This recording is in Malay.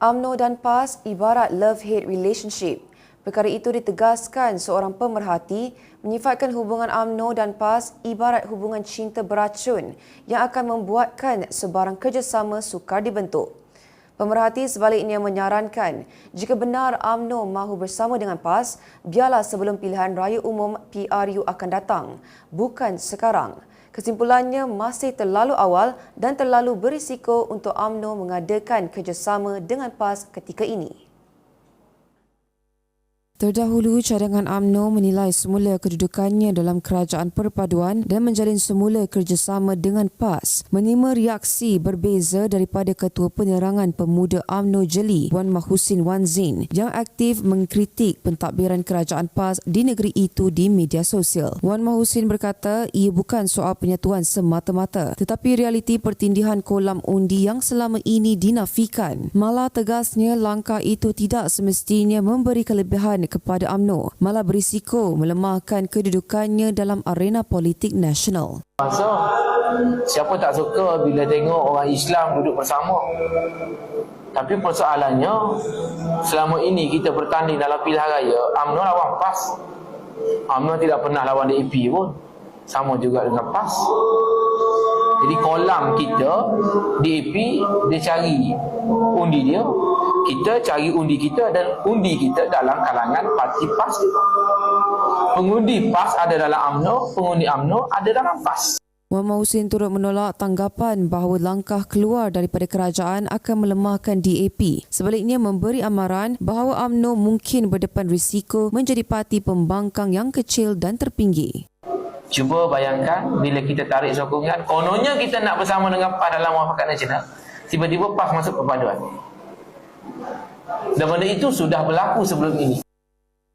UMNO dan PAS ibarat love-hate relationship. Perkara itu ditegaskan seorang pemerhati menyifatkan hubungan UMNO dan PAS ibarat hubungan cinta beracun yang akan membuatkan sebarang kerjasama sukar dibentuk. Pemerhati sebaliknya menyarankan jika benar UMNO mahu bersama dengan PAS, biarlah sebelum pilihan raya umum PRU akan datang, bukan sekarang. Kesimpulannya masih terlalu awal dan terlalu berisiko untuk UMNO mengadakan kerjasama dengan PAS ketika ini. Terdahulu, cadangan UMNO menilai semula kedudukannya dalam kerajaan perpaduan dan menjalin semula kerjasama dengan PAS. Menerima reaksi berbeza daripada Ketua Penerangan Pemuda UMNO Jeli, Wan Mahusin Wan Zin, yang aktif mengkritik pentadbiran kerajaan PAS di negeri itu di media sosial. Wan Mahusin berkata ia bukan soal penyatuan semata-mata, tetapi realiti pertindihan kolam undi yang selama ini dinafikan. Malah tegasnya langkah itu tidak semestinya memberi kelebihan kepada UMNO, malah berisiko melemahkan kedudukannya dalam arena politik nasional. So, siapa tak suka bila tengok orang Islam duduk bersama? Tapi persoalannya, selama ini kita bertanding dalam pilihan raya, UMNO lawan PAS. UMNO tidak pernah lawan DAP pun. Sama juga dengan PAS. Jadi kolam kita, DAP, dia cari undi dia. Kita cari undi kita dan undi kita dalam kalangan parti PAS juga. Pengundi PAS ada dalam UMNO, pengundi UMNO ada dalam PAS. Wan Mahusin turut menolak tanggapan bahawa langkah keluar daripada kerajaan akan melemahkan DAP. Sebaliknya memberi amaran bahawa UMNO mungkin berdepan risiko menjadi parti pembangkang yang kecil dan terpinggir. Cuba bayangkan bila kita tarik sokongan, kononnya kita nak bersama dengan PAS dalam Muafakat Nasional, tiba-tiba PAS masuk perpaduan. Dan benda itu sudah berlaku sebelum ini.